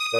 Hi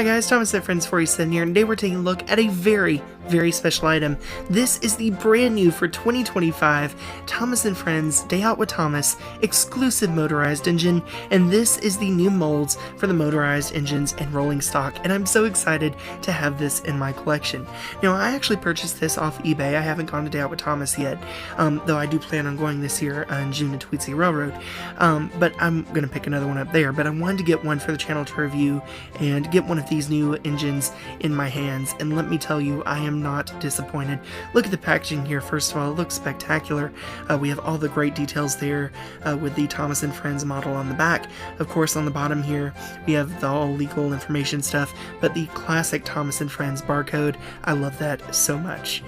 guys, Thomas at Friends47 here, and today we're taking a look at a very special item. This is the brand new for 2025 Thomas & Friends Day Out with Thomas exclusive motorized engine, and this is the new molds for the motorized engines and rolling stock, and I'm so excited to have this in my collection. Now, I actually purchased this off eBay. I haven't gone to Day Out with Thomas yet, though I do plan on going this year in June at Tweed City Railroad, but I'm going to pick another one up there. But I wanted to get one for the channel to review and get one of these new engines in my hands, and let me tell you, I am not disappointed. Look at the packaging here. First of all, it looks spectacular. We have all the great details there with the Thomas & Friends model on the back. Of course, on the bottom here, we have the all legal information stuff, but the classic Thomas & Friends barcode, I love that so much.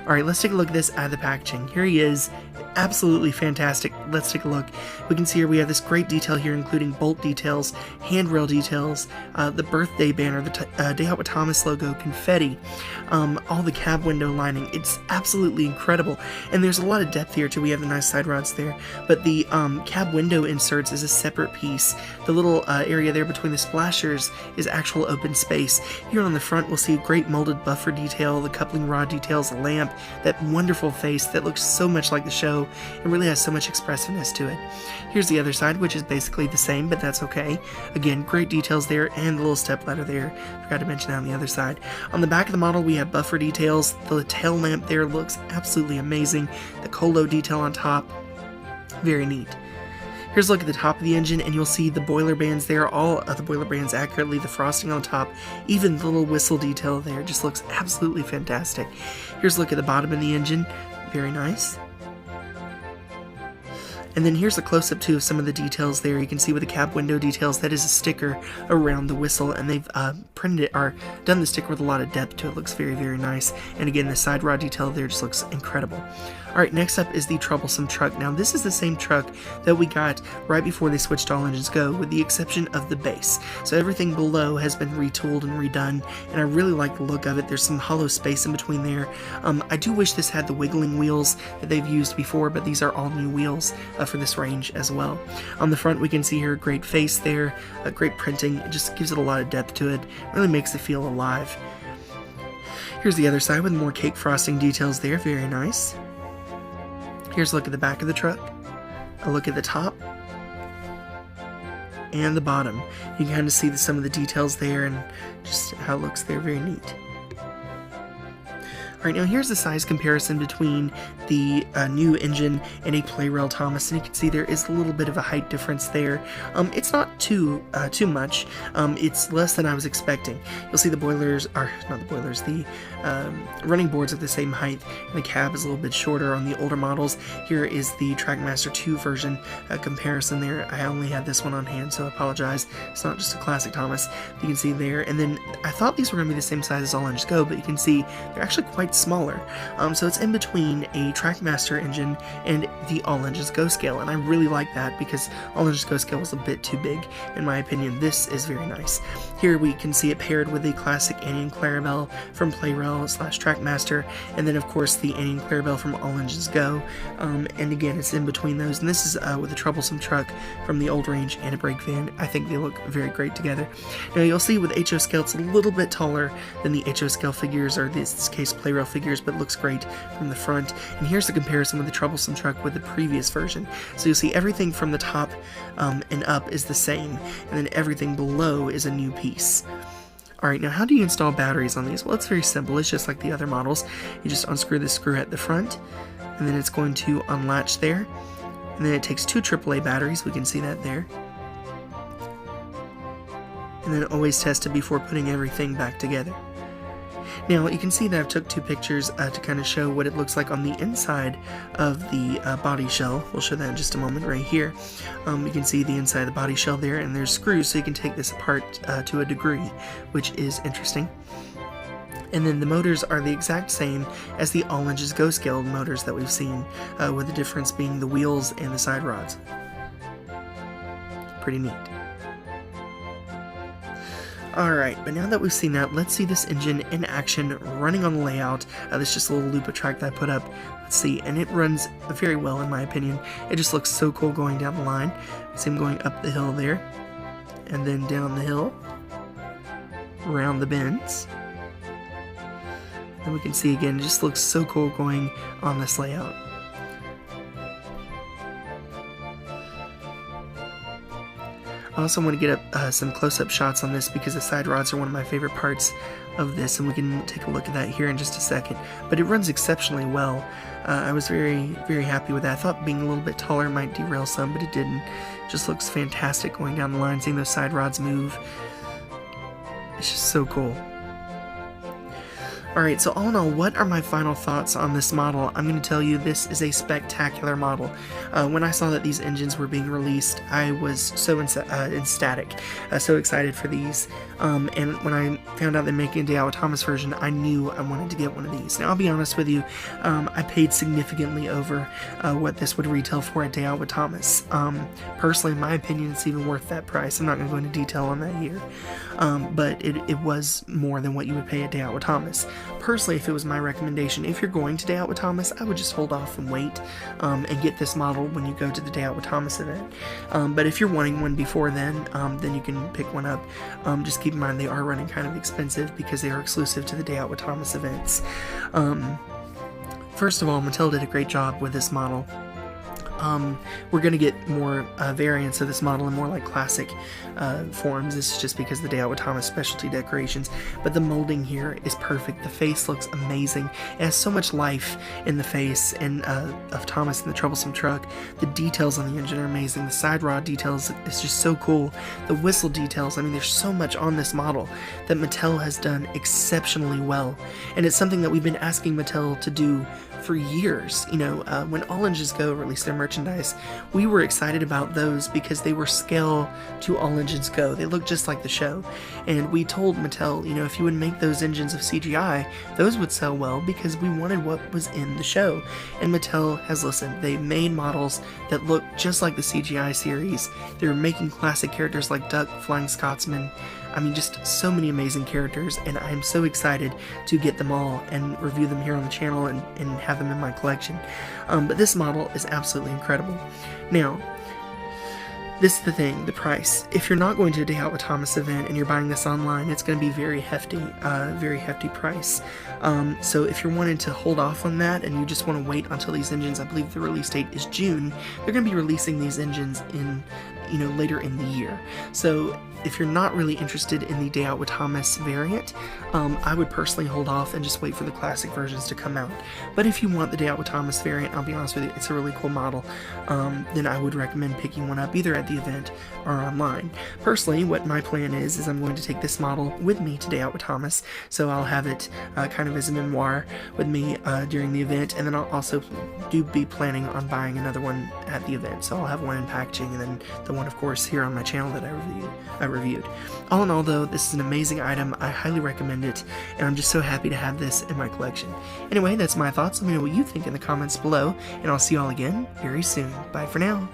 Alright, let's take a look at this out of the packaging. Here he is. Absolutely fantastic. Let's take a look. We can see here we have this great detail here, including bolt details, handrail details, the birthday banner, the Day Out with Thomas logo, confetti, all the cab window lining. It's absolutely incredible. And there's a lot of depth here too. We have the nice side rods there. But the cab window inserts is a separate piece. The little area there between the splashers is actual open space. Here on the front we'll see a great molded buffer detail, the coupling rod details, the lamp, that wonderful face that looks so much like the show and really has so much expressiveness to it. Here's the other side, which is basically the same, but that's okay. Again, great details there, and the little step ladder there. Forgot to mention that on the other side. On the back of the model, we have buffer details. The tail lamp there looks absolutely amazing. The colo detail on top, very neat. Here's a look at the top of the engine, and you'll see the boiler bands there, all of the boiler bands accurately, the frosting on top, even the little whistle detail there just looks absolutely fantastic. Here's a look at the bottom of the engine, very nice. And then here's a close-up too of some of the details there. You can see with the cab window details, that is a sticker around the whistle, and they've printed it, or done the sticker with a lot of depth to it. Looks very nice. And again, the side rod detail there just looks incredible. Alright, next up is the troublesome truck. Now, this is the same truck that we got right before they switched to All Engines Go, with the exception of the base. So everything below has been retooled and redone, and I really like the look of it. There's some hollow space in between there. I do wish this had the wiggling wheels that they've used before, but these are all new wheels for this range as well. On the front, we can see here a great face there, a great printing. It just gives it a lot of depth to it. Really makes it feel alive. Here's the other side with more cake frosting details there. Very nice. Here's a look at the back of the truck, a look at the top, and the bottom. You can kind of see some of the details there and just how it looks there. Very neat. Alright, now here's the size comparison between the new engine and a Play-Rail Thomas, and you can see there is a little bit of a height difference there. It's not too much. It's less than I was expecting. You'll see the boilers, or not the boilers, the running boards are the same height, and the cab is a little bit shorter on the older models. Here is the Trackmaster 2 version comparison there. I only had this one on hand, so I apologize. It's not just a classic Thomas. You can see there, and then I thought these were going to be the same size as All Engines Go, but you can see they're actually quite smaller. So it's in between a Trackmaster engine and the All Engines Go scale, and I really like that because All Engines Go scale was a bit too big in my opinion. This is very nice. Here we can see it paired with the classic Annie and Clarabelle from Play-Rail / Trackmaster, and then of course the Annie and Clarabelle from All Engines Go, and again it's in between those, and this is with a troublesome truck from the old range and a brake van. I think they look very great together. Now you'll see with HO scale it's a little bit taller than the HO scale figures, or in this case Play-Rail figures, but looks great from the front. And here's the comparison with the troublesome truck with the previous version. So you'll see everything from the top and up is the same, and then everything below is a new piece. Alright, now how do you install batteries on these? Well, it's very simple. It's just like the other models. You just unscrew the screw at the front, and then it's going to unlatch there. And then it takes two AAA batteries. We can see that there. And then always test it before putting everything back together. Now you can see that I've took two pictures to kind of show what it looks like on the inside of the body shell. We'll show that in just a moment right here. You can see the inside of the body shell there, and there's screws so you can take this apart to a degree, which is interesting. And then the motors are the exact same as the All Engines Go Scaled motors that we've seen, with the difference being the wheels and the side rods. Pretty neat. Alright, but now that we've seen that, let's see this engine in action running on the layout. This is just a little loop of track that I put up. Let's see, and it runs very well in my opinion. It just looks so cool going down the line. See him going up the hill there, and then down the hill, around the bends. And we can see again, it just looks so cool going on this layout. I also want to get up some close-up shots on this because the side rods are one of my favorite parts of this, and we can take a look at that here in just a second. But it runs exceptionally well. I was very, very happy with that. I thought being a little bit taller might derail some, but it didn't. It just looks fantastic going down the line, seeing those side rods move. It's just so cool. Alright, so all in all, what are my final thoughts on this model? I'm going to tell you this is a spectacular model. When I saw that these engines were being released, I was so ecstatic, so excited for these. And when I found out they're making a Day Out with Thomas version, I knew I wanted to get one of these. Now, I'll be honest with you, I paid significantly over what this would retail for at Day Out with Thomas. Personally, in my opinion, it's even worth that price. I'm not going to go into detail on that here. But it was more than what you would pay at Day Out with Thomas. Personally, if it was my recommendation, if you're going to Day Out with Thomas, I would just hold off and wait and get this model when you go to the Day Out with Thomas event. But if you're wanting one before then you can pick one up. Just keep in mind they are running kind of expensive because they are exclusive to the Day Out with Thomas events. First of all, Mattel did a great job with this model. We're going to get more variants of this model in more like classic forms. This is just because the Day Out with Thomas specialty decorations, but the molding here is perfect. The face looks amazing. It has so much life in the face and of Thomas in the troublesome truck. The details on the engine are amazing. The side rod details is just so cool. The whistle details, I mean, there's so much on this model that Mattel has done exceptionally well, and it's something that we've been asking Mattel to do for years. You know, when All Engines Go released their merchandise, we were excited about those because they were scale to All Engines Go. They looked just like the show, and we told Mattel, you know, if you would make those engines of CGI, those would sell well because we wanted what was in the show. And Mattel has listened. They made models that look just like the CGI series. They're making classic characters like Duck, Flying Scotsman. I mean, just so many amazing characters, and I'm so excited to get them all and review them here on the channel and have them in my collection. But this model is absolutely incredible. Now, this is the thing, the price. If you're not going to a Day Out with Thomas event and you're buying this online, it's going to be very hefty price. So if you're wanting to hold off on that and you just want to wait until these engines, I believe the release date is June, they're going to be releasing these engines in, you know, later in the year. So if you're not really interested in the Day Out with Thomas variant, I would personally hold off and just wait for the classic versions to come out. But if you want the Day Out with Thomas variant, I'll be honest with you, it's a really cool model, then I would recommend picking one up either at the event or online. Personally, what my plan is I'm going to take this model with me to Day Out with Thomas, so I'll have it kind of as a memoir with me during the event, and then I'll also be planning on buying another one at the event. So I'll have one in packaging, and then the one, of course, here on my channel that I reviewed. All in all, though, this is an amazing item. I highly recommend it, and I'm just so happy to have this in my collection. Anyway, that's my thoughts. Let me know what you think in the comments below, and I'll see you all again very soon. Bye for now.